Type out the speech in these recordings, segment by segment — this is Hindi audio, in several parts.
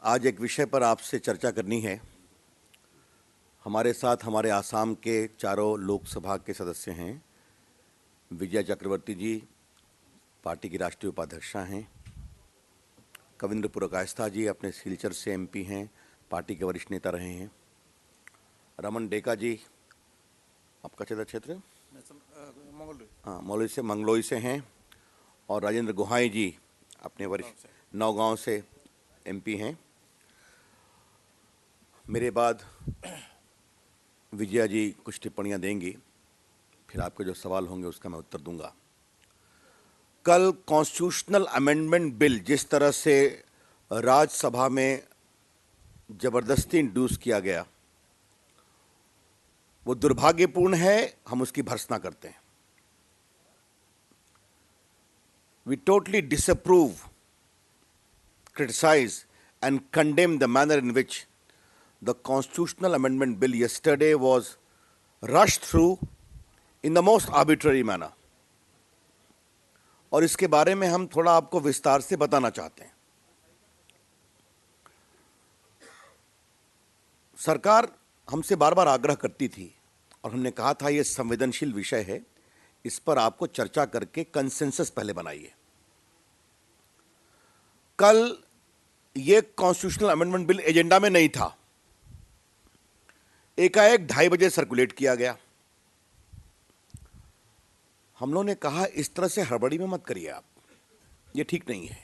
आज एक विषय पर आपसे चर्चा करनी है। हमारे साथ हमारे आसाम के चारों लोकसभा के सदस्य हैं। विजया चक्रवर्ती जी पार्टी की राष्ट्रीय उपाध्यक्षा हैं। कविंद्र पुरकायस्था जी अपने सिलचर से एमपी हैं, पार्टी के वरिष्ठ नेता रहे हैं। रमन डेका जी, आपका क्षेत्र हाँ मौलवी से मंगलोई से हैं। और राजेंद्र गोहाई जी अपने वरिष्ठ नौगांव से एमपी हैं। मेरे बाद विजया जी कुछ टिप्पणियां देंगी, फिर आपके जो सवाल होंगे उसका मैं उत्तर दूंगा। कल कॉन्स्टिट्यूशनल अमेंडमेंट बिल जिस तरह से राज्यसभा में जबरदस्ती इंट्रोड्यूस किया गया, वो दुर्भाग्यपूर्ण है। हम उसकी भर्त्सना करते हैं। We totally disapprove, criticize and condemn the manner in which the constitutional amendment bill yesterday was rushed through in the most arbitrary manner. और इसके बारे में हम थोड़ा आपको विस्तार से बताना चाहते हैं। सरकार हमसे बार बार आग्रह करती थी और हमने कहा था यह संवेदनशील विषय है, इस पर आपको चर्चा करके कंसेंसस पहले बनाइए। कल ये कॉन्स्टिट्यूशनल अमेंडमेंट बिल एजेंडा में नहीं था। एकाएक 2:30 बजे सर्कुलेट किया गया। हम लोगों ने कहा इस तरह से हड़बड़ी में मत करिए आप, ये ठीक नहीं है।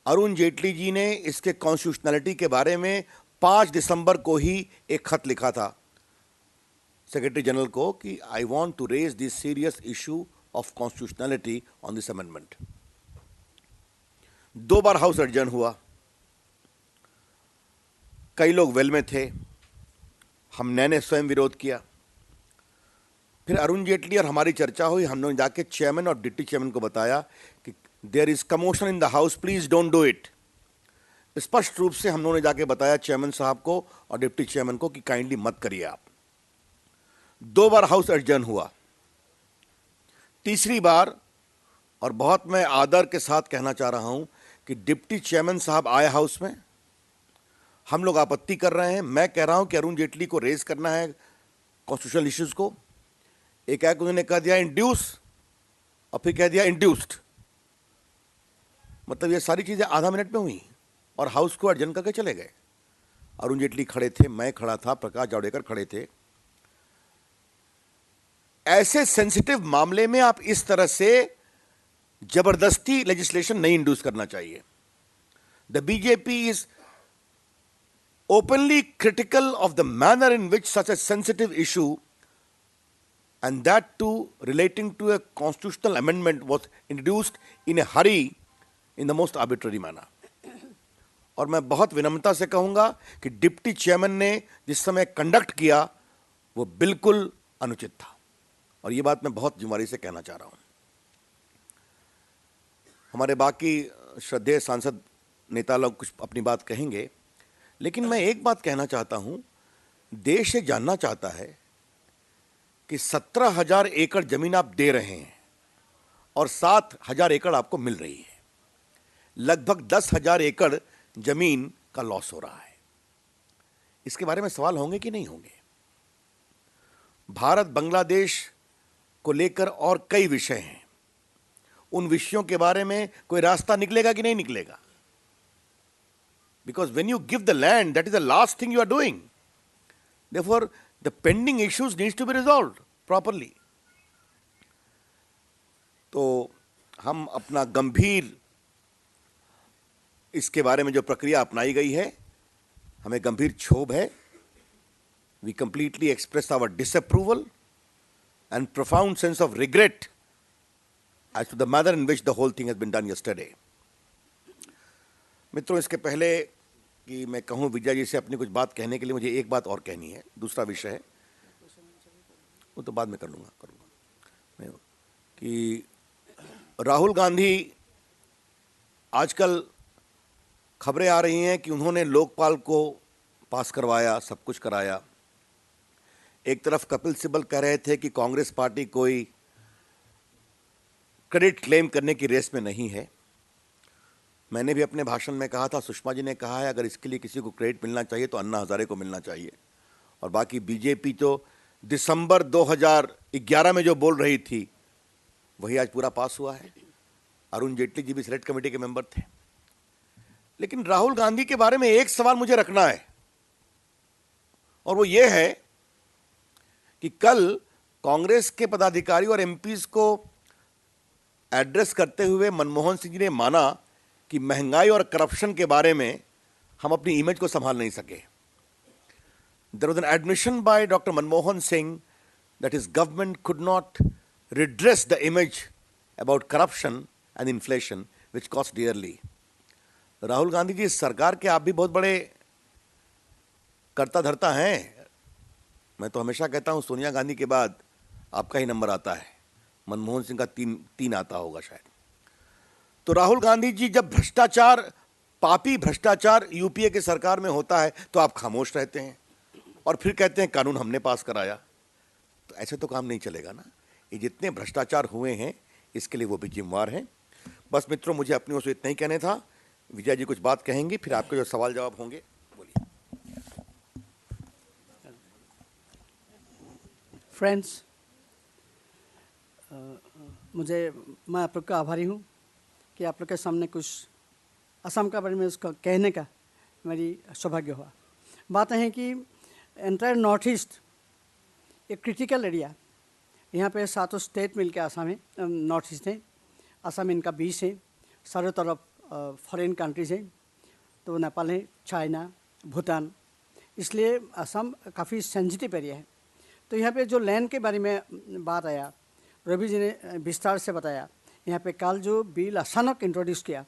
अरुण जेटली जी ने इसके कॉन्स्टिट्यूशनलिटी के बारे में 5 दिसंबर को ही एक खत लिखा था सेक्रेटरी जनरल को कि I want to raise this serious issue of constitutionality on this amendment. 2 बार हाउस एडजर्न हुआ। कई लोग वेल में थे। मैंने स्वयं विरोध किया। फिर अरुण जेटली और हमारी चर्चा हुई। हम लोगों ने जाके चेयरमैन और डिप्टी चेयरमैन को बताया कि there is commotion in the house, please don't do it. स्पष्ट रूप से हम लोगों ने जाके बताया चेयरमैन साहब को और डिप्टी चेयरमैन को कि काइंडली मत करिए आप। 2 बार हाउस एडजर्न हुआ। तीसरी बार, और बहुत मैं आदर के साथ कहना चाह रहा हूं कि डिप्टी चेयरमैन साहब आए हाउस में, हम लोग आपत्ति कर रहे हैं। मैं कह रहा हूं कि अरुण जेटली को रेज करना है कॉन्स्टिट्यूशनल इश्यूज को। एक उन्होंने कह दिया इंड्यूस और फिर कह दिया इंड्यूस्ड। मतलब ये सारी चीजें आधा मिनट में हुई और हाउस को एडजर्न करके चले गए। अरुण जेटली खड़े थे, मैं खड़ा था, प्रकाश जावड़ेकर खड़े थे। ऐसे सेंसिटिव मामले में आप इस तरह से जबरदस्ती लेजिस्लेशन नहीं इंड्यूस करना चाहिए। The BJP is openly critical of the manner in which such a sensitive issue, and that too relating to a constitutional amendment, was introduced in a hurry in the most arbitrary manner. और मैं बहुत विनम्रता से कहूंगा कि डिप्टी चेयरमैन ने जिस समय कंडक्ट किया वो बिल्कुल अनुचित था, और ये बात मैं बहुत जिम्मेदारी से कहना चाह रहा हूं। हमारे बाकी श्रद्धेय सांसद नेता लोग कुछ अपनी बात कहेंगे, लेकिन मैं एक बात कहना चाहता हूं। देश ये जानना चाहता है कि 17,000 एकड़ जमीन आप दे रहे हैं और 7,000 एकड़ आपको मिल रही है। लगभग 10,000 एकड़ जमीन का लॉस हो रहा है। इसके बारे में सवाल होंगे कि नहीं होंगे? भारत बांग्लादेश को लेकर और कई विषय हैं। उन विषयों के बारे में कोई रास्ता निकलेगा कि नहीं निकलेगा? Because when you give the land, that is the last thing you are doing. Therefore, the pending issues needs to be resolved properly. तो हम अपना गंभीर इसके बारे में जो प्रक्रिया अपनाई गई है, हमें गंभीर क्षोभ है। We completely express our disapproval and profound sense of regret as to the manner in which the whole thing has been done yesterday. मित्रों, इसके पहले कि मैं कहूं विजय जी से अपनी कुछ बात कहने के लिए मुझे एक बात और कहनी है। दूसरा विषय है वो तो बाद में करूंगा कि राहुल गांधी, आजकल खबरें आ रही हैं कि उन्होंने लोकपाल को पास करवाया, सब कुछ कराया। एक तरफ कपिल सिब्बल कह रहे थे कि कांग्रेस पार्टी कोई क्रेडिट क्लेम करने की रेस में नहीं है। मैंने भी अपने भाषण में कहा था, सुषमा जी ने कहा है, अगर इसके लिए किसी को क्रेडिट मिलना चाहिए तो अन्ना हजारे को मिलना चाहिए। और बाकी बीजेपी तो दिसंबर 2011 में जो बोल रही थी वही आज पूरा पास हुआ है। अरुण जेटली जी भी सिलेक्ट कमेटी के मेंबर थे। लेकिन राहुल गांधी के बारे में एक सवाल मुझे रखना है, और वो ये है कि कल कांग्रेस के पदाधिकारी और एमपीज को एड्रेस करते हुए मनमोहन सिंह जी ने माना कि महंगाई और करप्शन के बारे में हम अपनी इमेज को संभाल नहीं सके। There was an admission by Dr. Manmohan Singh that his government could not redress the image about corruption and inflation, which cost dearly. Rahul Gandhi ji, इस सरकार के आप भी बहुत बड़े कर्ता धर्ता हैं। मैं तो हमेशा कहता हूं सोनिया गांधी के बाद आपका ही नंबर आता है, मनमोहन सिंह का तीन आता होगा शायद। तो राहुल गांधी जी, जब भ्रष्टाचार, पापी भ्रष्टाचार यूपीए की सरकार में होता है तो आप खामोश रहते हैं और फिर कहते हैं कानून हमने पास कराया। तो ऐसे तो काम नहीं चलेगा ना। ये जितने भ्रष्टाचार हुए हैं इसके लिए वो भी जिम्मेवार हैं। बस मित्रों, मुझे अपनी ओर से इतना ही कहने था। विजय जी कुछ बात कहेंगे, फिर आपके जो सवाल जवाब होंगे बोलिए। फ्रेंड्स, मैं आप लोग का आभारी हूँ कि आप लोग के सामने कुछ असम के बारे में उसका कहने का मेरी सौभाग्य हुआ। बात है कि एंटायर नॉर्थ ईस्ट एक क्रिटिकल एरिया, यहाँ पे 7 स्टेट मिलकर आसाम है, नॉर्थ ईस्ट है। आसाम इनका 20 है, चारों तरफ फॉरेन कंट्रीज हैं, तो नेपाल है, चाइना, भूटान, इसलिए आसाम काफ़ी सेंसिटिव एरिया है। तो यहाँ पे जो लैंड के बारे में बात आया, रवि जी ने विस्तार से बताया। यहाँ पे कल जो बिल अचानक इंट्रोड्यूस किया,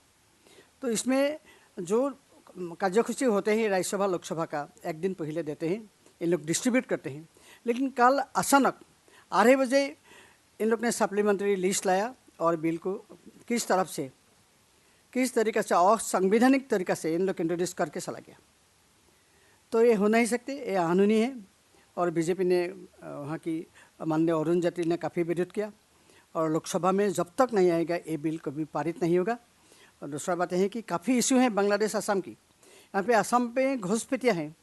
तो इसमें जो कार्यसूची होते हैं राज्यसभा लोकसभा का, एक दिन पहले देते हैं, इन लोग डिस्ट्रीब्यूट करते हैं। लेकिन कल अचानक 8 बजे इन लोग ने सप्लीमेंट्री लिस्ट लाया और बिल को किस तरीक़े से और संवैधानिक तरीक़ा से इन लोग इंट्रोड्यूस करके चला गया। तो ये हो नहीं सकते, ये कानूनी है। और बीजेपी ने, वहाँ की माननीय अरुण जेटली ने काफ़ी विरोध किया, और लोकसभा में जब तक नहीं आएगा ये बिल कभी पारित नहीं होगा। और दूसरा बात है कि काफ़ी इशू हैं बांग्लादेश असम की। यहाँ पे असम पे घुसपैठियाँ हैं,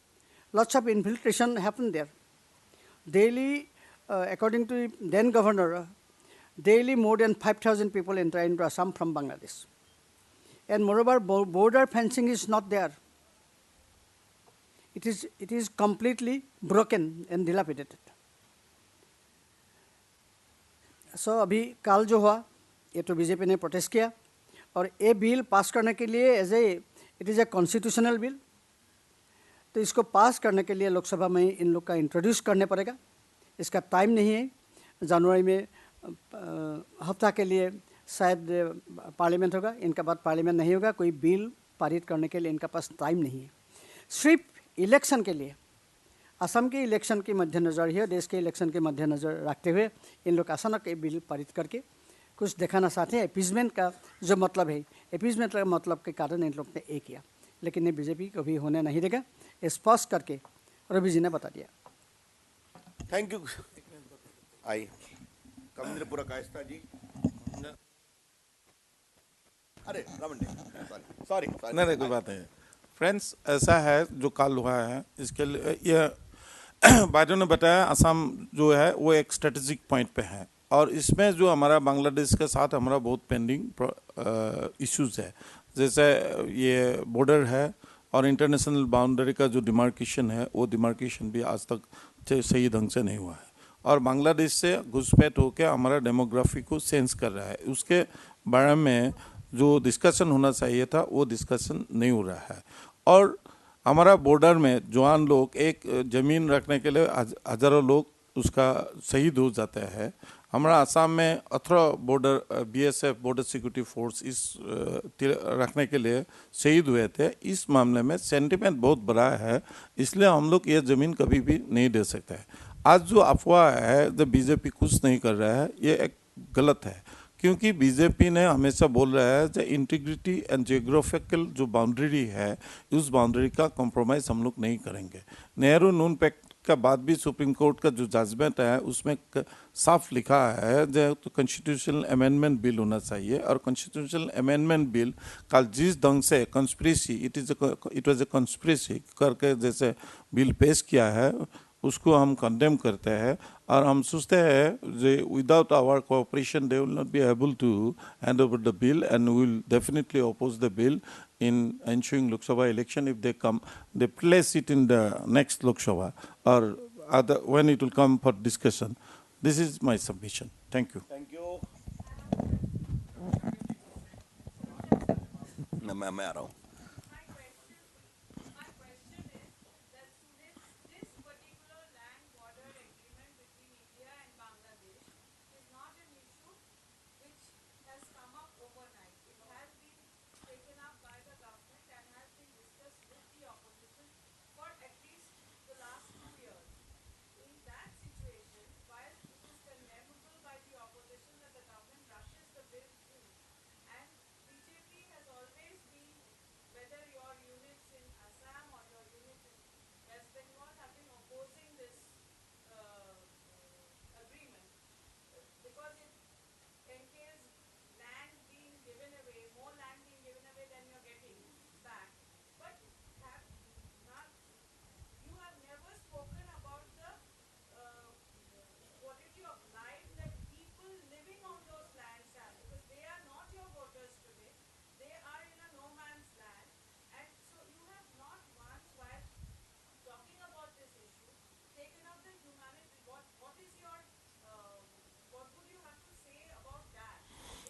lots of infiltration happen there daily. According to then governor, daily more than 5,000 people enter into Assam from Bangladesh. And moreover, border fencing is not there. It is completely broken and dilapidated. So अभी कल जो हुआ, ये तो बीजेपी ने प्रोटेस्ट किया, और ये बिल पास करने के लिए it is a constitutional bill. तो इसको पास करने के लिए लोकसभा में इन लोग का इंट्रोड्यूस करने पड़ेगा। इसका टाइम नहीं है, जनवरी में हफ्ता के लिए शायद पार्लियामेंट होगा, इनका बाद पार्लियामेंट नहीं होगा। कोई बिल पारित करने के लिए इनका पास टाइम नहीं है। सिर्फ इलेक्शन के लिए, असम के इलेक्शन के मद्देनज़र ही, देश के इलेक्शन के मद्देनज़र रखते हुए इन लोग अचानक ये बिल पारित करके कुछ दिखाना चाहते हैं। अपीजमेंट का जो मतलब है, अपीजमेंट का मतलब के कारण इन लोग ने ये किया, लेकिन ये बीजेपी कभी होने नहीं देगा, स्पष्ट करके रवि जी ने बता दिया। Thank you. आई कमलेंद्रपुरा कायस्था जी। अरे रामन सॉरी नहीं कोई बात नहीं। फ्रेंड्स, ऐसा है जो कल हुआ है, इसके लिए ये भाइयों ने बताया, असम जो है वो एक स्ट्रेटेजिक पॉइंट पे है, और इसमें जो हमारा बांग्लादेश के साथ हमारा बहुत पेंडिंग इश्यूज है, जैसे ये बॉर्डर है और इंटरनेशनल बाउंड्री का जो डिमार्केशन है, वो डिमार्केशन भी आज तक सही ढंग से नहीं हुआ है, और बांग्लादेश से घुसपैठ होकर हमारा डेमोग्राफी को चेंज कर रहा है। उसके बारे में जो डिस्कशन होना चाहिए था वो डिस्कशन नहीं हो रहा है। और हमारा बॉर्डर में जवान लोग, एक ज़मीन रखने के लिए हज़ारों लोग उसका शहीद हो जाते हैं। हमारा असम में 18 border BSF border security force इस रखने के लिए शहीद हुए थे। इस मामले में सेंटिमेंट बहुत बड़ा है, इसलिए हम लोग ये ज़मीन कभी भी नहीं दे सकते हैं। आज जो अफवाह है, जो बीजेपी कुछ नहीं कर रहा है, ये एक गलत है, क्योंकि बीजेपी ने हमेशा बोल रहा है कि इंटीग्रिटी एंड जियोग्राफिकल जो बाउंड्री है, उस बाउंड्री का कॉम्प्रोमाइज़ हम लोग नहीं करेंगे। नेहरू नून पैक्ट का बाद भी सुप्रीम कोर्ट का जो जजमेंट है उसमें साफ लिखा है जो तो कॉन्स्टिट्यूशनल अमेंडमेंट बिल होना चाहिए, और कॉन्स्टिट्यूशनल अमेंडमेंट बिल का जिस ढंग से conspiracy it was a conspiracy करके जैसे बिल पेश किया है उसको हम कंडेम करते हैं, और हम सोचते हैं जे without our cooperation they will not be able to hand over the bill and we will definitely oppose the bill in ensuing Lok Sabha election if they come, they place it in the next Lok Sabha or other when it will come for discussion. This is my submission. Thank you. Thank you. मैं आ रहा हूँ. My question is that this particular land border agreement between India and Bangladesh is not an issue which has come up overnight. It has been taken up by the government and has been discussed with the opposition for at least the last 2 years. In that situation, while it is condemnable by the opposition that the government rushes the bill through, and BJP has always been, whether your units in Assam or your units in West Bengal have been opposing this agreement because it entails land being given away, more land being given away than you're getting back. But have not, you have never spoken about the quality of life that people living on those lands have, because they are not your voters today. They are in a no man's land, and so you have not once, while talking about this issue, taken up the humanity. What is your what would you have to say about that?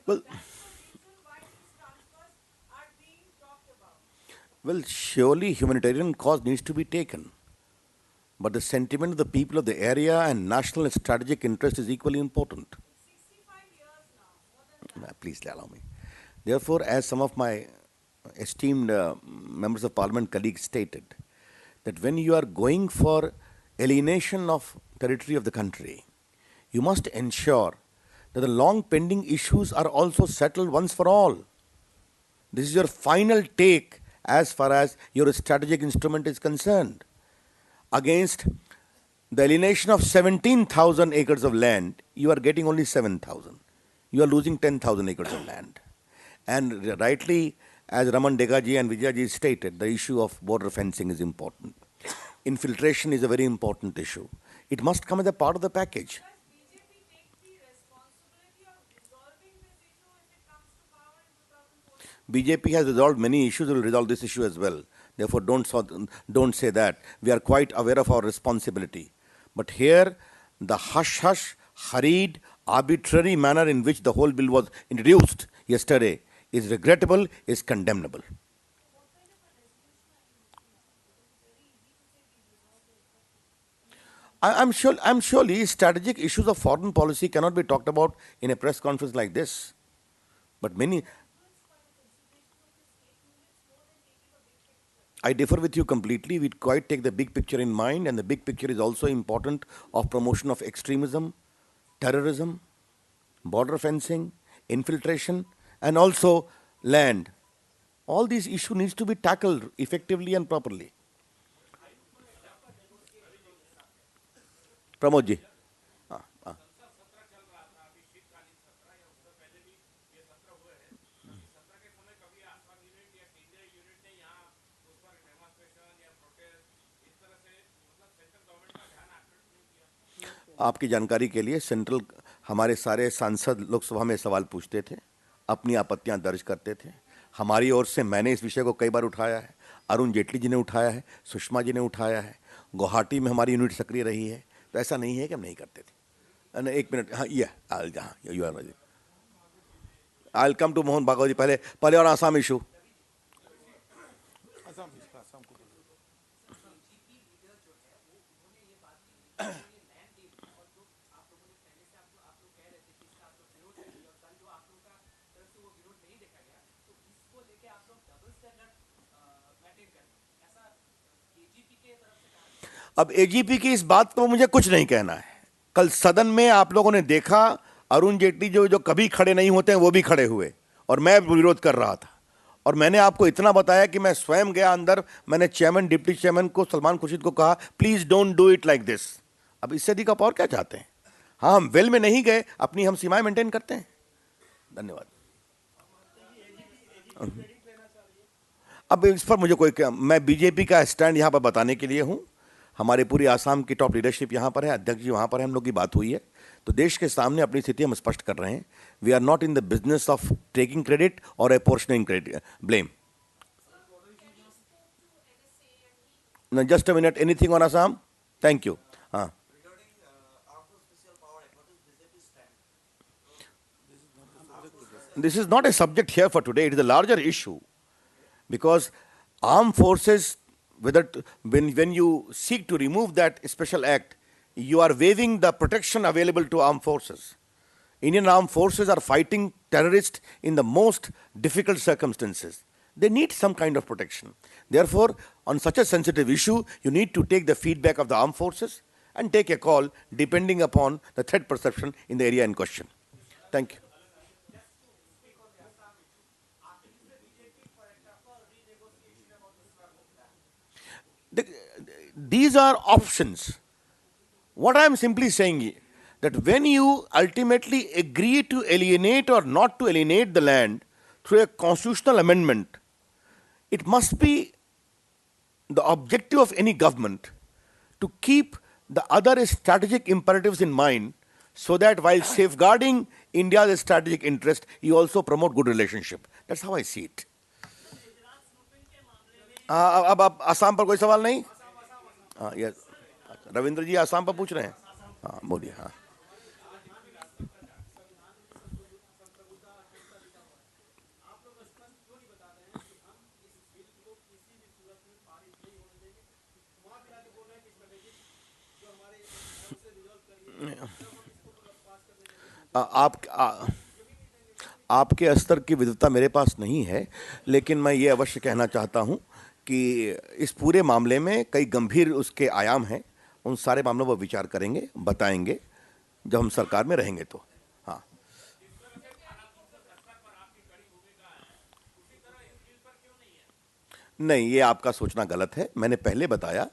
Well, That's the reason why these transfers are being talked about. well, surely humanitarian cause needs to be taken. But the sentiment of the people of the area and national and strategic interest is equally important. 65 years now, more than Please allow me. Therefore, as some of my esteemed members of parliament colleagues stated, that when you are going for alienation of territory of the country, you must ensure that the long pending issues are also settled once for all. This is your final take as far as your strategic instrument is concerned. Against the alienation of 17,000 acres of land, you are getting only 7,000. You are losing 10,000 acres of land. And rightly, as Raman Degaji and Vijayaji stated, the issue of border fencing is important. Infiltration is a very important issue. It must come as a part of the package. does BJP take the responsibility of resolving this issue if it comes to power in 2014? BJP has resolved many issues, will resolve this issue as well. Therefore, don't say that. We are quite aware of our responsibility. But here, the hush-hush, hurried, arbitrary manner in which the whole bill was introduced yesterday is regrettable, is condemnable. I'm surely strategic issues of foreign policy cannot be talked about in a press conference like this. But I differ with you completely. We quite take the big picture in mind, and the big picture is also important of promotion of extremism, terrorism, border fencing, infiltration, and also land. All these issues needs to be tackled effectively and properly. Pramod ji. आपकी जानकारी के लिए सेंट्रल हमारे सारे सांसद लोकसभा में सवाल पूछते थे, अपनी आपत्तियां दर्ज करते थे. हमारी ओर से मैंने इस विषय को कई बार उठाया है, अरुण जेटली जी ने उठाया है, सुषमा जी ने उठाया है, गुवाहाटी में हमारी यूनिट सक्रिय रही है. तो ऐसा नहीं है कि हम नहीं करते थे. एक मिनट, हाँ you are right. I will come to Mohan Bhagwat ji. पहले और आसाम इशू. अब एजीपी की इस बात पर मुझे कुछ नहीं कहना है. कल सदन में आप लोगों ने देखा, अरुण जेटली जो कभी खड़े नहीं होते हैं वो भी खड़े हुए, और मैं विरोध कर रहा था. और मैंने आपको इतना बताया कि मैं स्वयं गया अंदर, मैंने चेयरमैन डिप्टी चेयरमैन को सलमान खुर्शीद को कहा please don't do it like this. अब इससे अधिक आप और क्या चाहते हैं? हाँ, हम वेल में नहीं गए, अपनी हम सीमाएं मेंटेन करते हैं। धन्यवाद। अब इस पर मुझे मैं बीजेपी का स्टैंड यहां पर बताने के लिए हूं। हमारे पूरी आसाम की टॉप लीडरशिप यहां पर है, अध्यक्ष जी वहां पर है, हम लोग की बात हुई है, तो देश के सामने अपनी स्थिति हम स्पष्ट कर रहे हैं। We are not in the business of taking credit और apportioning credit blame. Just a minute, anything on Assam? Thank you. हाँ, this is not a subject here for today. It is a larger issue because armed forces, when you seek to remove that special act, you are waiving the protection available to armed forces. Indian armed forces are fighting terrorists in the most difficult circumstances. They need some kind of protection. Therefore, on such a sensitive issue, you need to take the feedback of the armed forces and take a call depending upon the threat perception in the area in question. Thank you. These are options. What I am simply saying is that when you ultimately agree to alienate or not to alienate the land through a constitutional amendment, it must be the objective of any government to keep the other strategic imperatives in mind, so that while safeguarding India's strategic interest, you also promote good relationship. That's how I see it. अब आसाम पर कोई सवाल नहीं? हाँ, ये रविंद्र जी आसाम पर पूछ रहे हैं। हाँ, बोलिए। हाँ, आपके स्तर की विद्वता मेरे पास नहीं है, लेकिन मैं ये अवश्य कहना चाहता हूं कि इस पूरे मामले में कई गंभीर उसके आयाम हैं। उन सारे मामलों पर विचार करेंगे, बताएंगे जब हम सरकार में रहेंगे तो। हाँ, नहीं, ये आपका सोचना गलत है। मैंने पहले बताया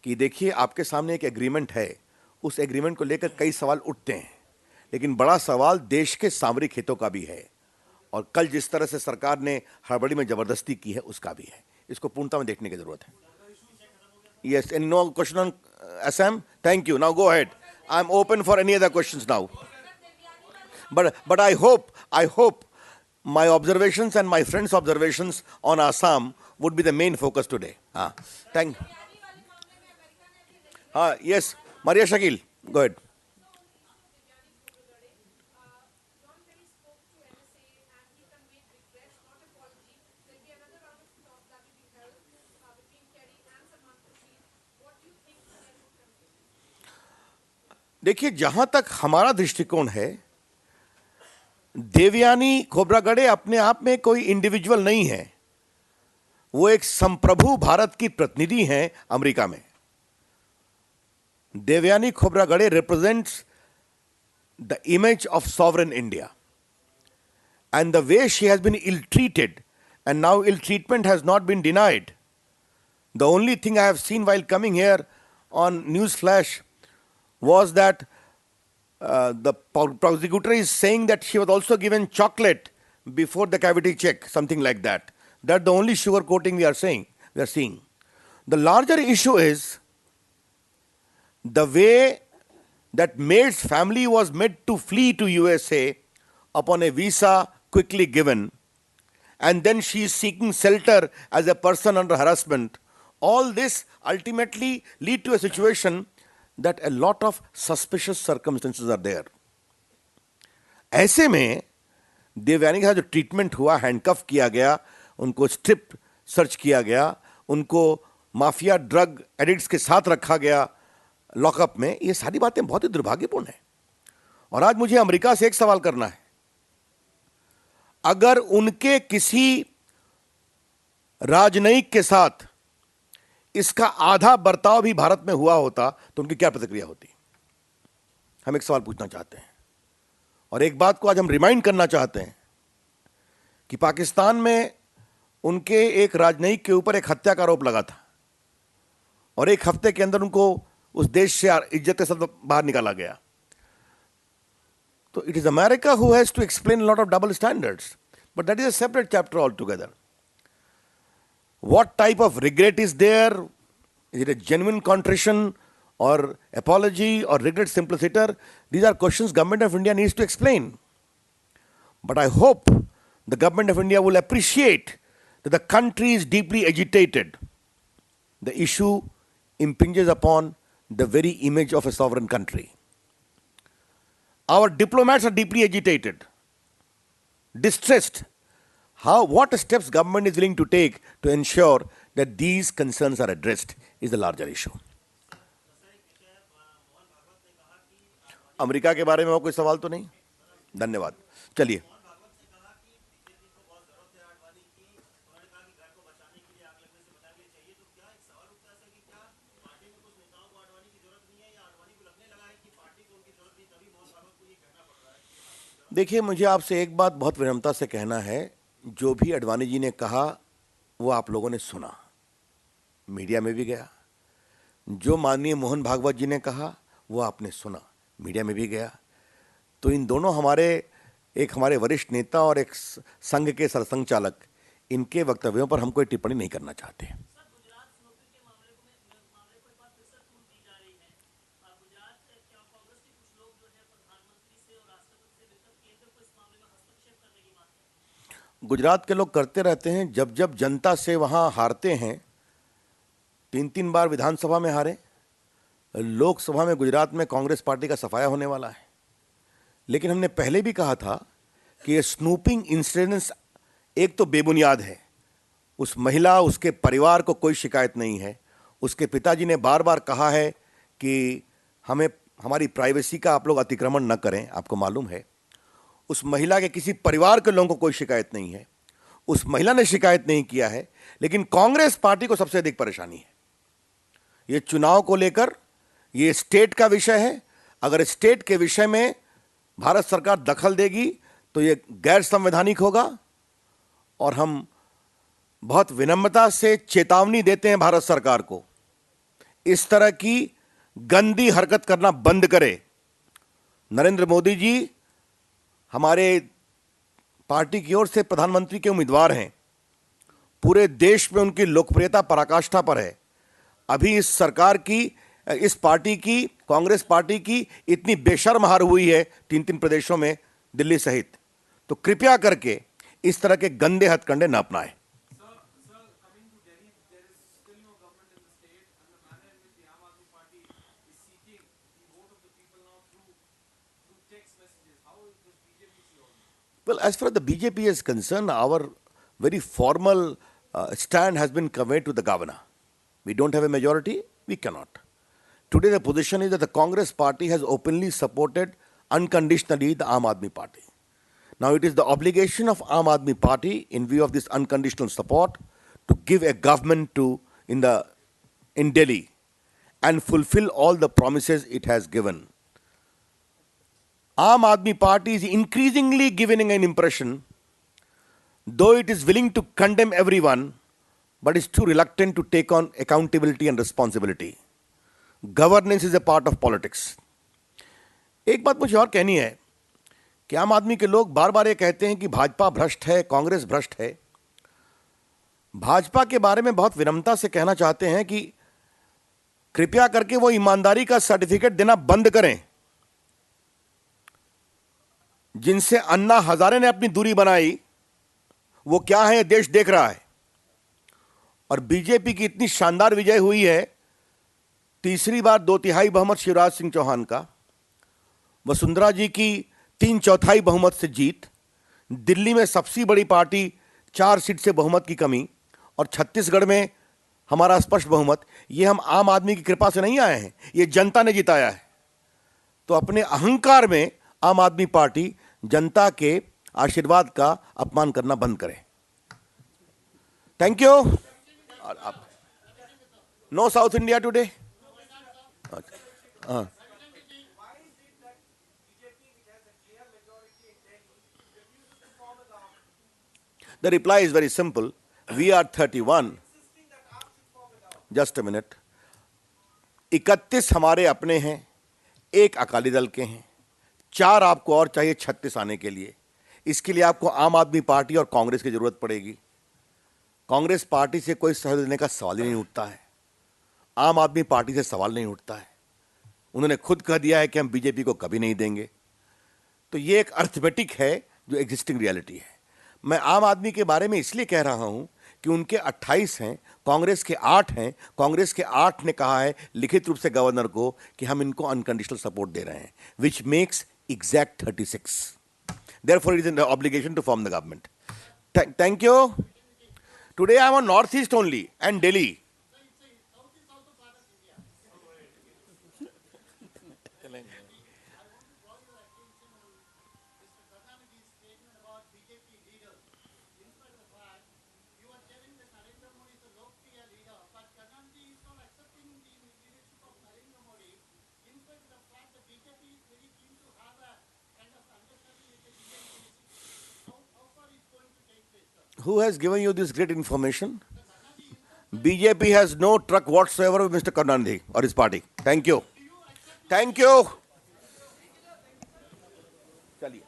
कि देखिए, आपके सामने एक एग्रीमेंट है, उस एग्रीमेंट को लेकर कई सवाल उठते हैं, लेकिन बड़ा सवाल देश के सामरिक हितों का भी है, और कल जिस तरह से सरकार ने हड़बड़ी में जबरदस्ती की है उसका भी है। इसको पूर्णता में देखने की जरूरत है। Yes, and no question on Assam? Thank you. Now go ahead. I am open for any other questions now, but I hope my observations and my friends' observations on Assam would be the main focus today. Thank. Yes, Maria Shakil, go ahead. देखिए, जहां तक हमारा दृष्टिकोण है, देवयानी खोब्रागड़े अपने आप में कोई इंडिविजुअल नहीं है। वो एक संप्रभु भारत की प्रतिनिधि हैं अमेरिका में। Devyani Khobragade represents the image of sovereign India, and the way she has been ill-treated, and now ill-treatment has not been denied. The only thing I have seen while coming here on Newsflash was that the prosecutor is saying that she was also given chocolate before the cavity check, something like that. That's the only sugar coating we are seeing. The larger issue is the way that maid's family was made to flee to USA upon a visa quickly given, and then she is seeking shelter as a person under harassment. All this ultimately lead to a situation that a lot of suspicious circumstances are there. ऐसे में देवयानी का जो ट्रीटमेंट हुआ, हैंडकफ किया गया, उनको स्ट्रिप सर्च किया गया, उनको माफिया ड्रग एडिक्ट्स के साथ रखा गया लॉकअप में, ये सारी बातें बहुत ही दुर्भाग्यपूर्ण है। और आज मुझे अमेरिका से एक सवाल करना है, अगर उनके किसी राजनयिक के साथ इसका आधा बर्ताव भी भारत में हुआ होता तो उनकी क्या प्रतिक्रिया होती? हम एक सवाल पूछना चाहते हैं, और एक बात को आज हम रिमाइंड करना चाहते हैं कि पाकिस्तान में उनके एक राजनयिक के ऊपर एक हत्या का आरोप लगा था और एक हफ्ते के अंदर उनको उस देश से इज्जत के साथ बाहर निकाला गया। तो it is America who has to explain lot of double standards, but that is a separate chapter all together. What type of regret is there? Is it a genuine contrition or apology or regret simpliciter? These are questions government of India needs to explain. But I hope the government of India will appreciate that the country is deeply agitated. The issue impinges upon the very image of a sovereign country. Our diplomats are deeply agitated, distressed. What steps government is willing to take to ensure that these concerns are addressed is the larger issue. America के बारे में और कोई सवाल तो नहीं? धन्यवाद। चलिए। देखिए, मुझे आपसे एक बात बहुत विनम्रता से कहना है, जो भी अडवाणी जी ने कहा वो आप लोगों ने सुना, मीडिया में भी गया। जो माननीय मोहन भागवत जी ने कहा वो आपने सुना, मीडिया में भी गया। तो इन दोनों हमारे वरिष्ठ नेता और एक संघ के सरसंघ चालक, इनके वक्तव्यों पर हम कोई टिप्पणी नहीं करना चाहते। गुजरात के लोग करते रहते हैं, जब जब जनता से वहाँ हारते हैं, 3-3 बार विधानसभा में हारे, लोकसभा में गुजरात में कांग्रेस पार्टी का सफाया होने वाला है। लेकिन हमने पहले भी कहा था कि ये स्नूपिंग इंसिडेंट्स एक तो बेबुनियाद है। उस महिला, उसके परिवार को कोई शिकायत नहीं है। उसके पिताजी ने बार बार कहा है कि हमारी प्राइवेसी का आप लोग अतिक्रमण न करें। आपको मालूम है, उस महिला के किसी परिवार के लोगों को कोई शिकायत नहीं है, उस महिला ने शिकायत नहीं किया है। लेकिन कांग्रेस पार्टी को सबसे अधिक परेशानी है। ये चुनाव को लेकर, ये स्टेट का विषय है। अगर स्टेट के विषय में भारत सरकार दखल देगी तो ये गैर संवैधानिक होगा। और हम बहुत विनम्रता से चेतावनी देते हैं भारत सरकार को, इस तरह की गंदी हरकत करना बंद करे। नरेंद्र मोदी जी हमारे पार्टी की ओर से प्रधानमंत्री के उम्मीदवार हैं। पूरे देश में उनकी लोकप्रियता पराकाष्ठा पर है। अभी इस सरकार की, इस पार्टी की, कांग्रेस पार्टी की इतनी बेशर्म हार हुई है 3-3 प्रदेशों में, दिल्ली सहित। तो कृपया करके इस तरह के गंदे हथकंडे न अपनाएं। Well, as far as the BJP is concerned, our very formal stand has been conveyed to the governor. We don't have a majority, we cannot. Today the position is that the Congress party has openly supported unconditionally the Aam Aadmi Party. Now it is the obligation of Aam Aadmi Party, in view of this unconditional support, to give a government in Delhi and fulfill all the promises it has given. Aam Aadmi Party is increasingly giving an impression, though it is willing to condemn everyone, but is too reluctant to take on accountability and responsibility. Governance is a part of politics. एक बात मुझे और कहनी है कि आम आदमी के लोग बार बार ये कहते हैं कि भाजपा भ्रष्ट है, कांग्रेस भ्रष्ट है। भाजपा के बारे में बहुत विनम्रता से कहना चाहते हैं कि कृपया करके वो ईमानदारी का सर्टिफिकेट देना बंद करें, जिनसे अन्ना हजारे ने अपनी दूरी बनाई। वो क्या है, देश देख रहा है। और बीजेपी की इतनी शानदार विजय हुई है, तीसरी बार 2/3 बहुमत शिवराज सिंह चौहान का, वसुंधरा जी की 3/4 बहुमत से जीत, दिल्ली में सबसे बड़ी पार्टी 4 सीट से बहुमत की कमी, और छत्तीसगढ़ में हमारा स्पष्ट बहुमत। ये हम आम आदमी की कृपा से नहीं आए हैं, ये जनता ने जिताया है। तो अपने अहंकार में आम आदमी पार्टी जनता के आशीर्वाद का अपमान करना बंद करे। Thank you. No South India today. The reply is very simple. We are 31. Just a minute. 31 हमारे अपने हैं, 1 अकाली दल के हैं, 4 आपको और चाहिए 36 आने के लिए। इसके लिए आपको आम आदमी पार्टी और कांग्रेस की जरूरत पड़ेगी। कांग्रेस पार्टी से कोई सहयोग देने का सवाल ही नहीं उठता है, आम आदमी पार्टी से सवाल नहीं उठता है। उन्होंने खुद कह दिया है कि हम बीजेपी को कभी नहीं देंगे। तो ये एक अर्थमेटिक है जो एग्जिस्टिंग रियलिटी है। मैं आम आदमी के बारे में इसलिए कह रहा हूं कि उनके 28 हैं, कांग्रेस के 8 हैं। कांग्रेस के 8 ने कहा है लिखित रूप से गवर्नर को कि हम इनको अनकंडीशनल सपोर्ट दे रहे हैं, which makes exact 36। Therefore it is an obligation to form the government. Thank you. Today I am on north east only and Delhi. Who has given you this great information? BJP has no truck whatsoever with Mr. Karunanidhi or his party. Thank you. Thank you. चलिए।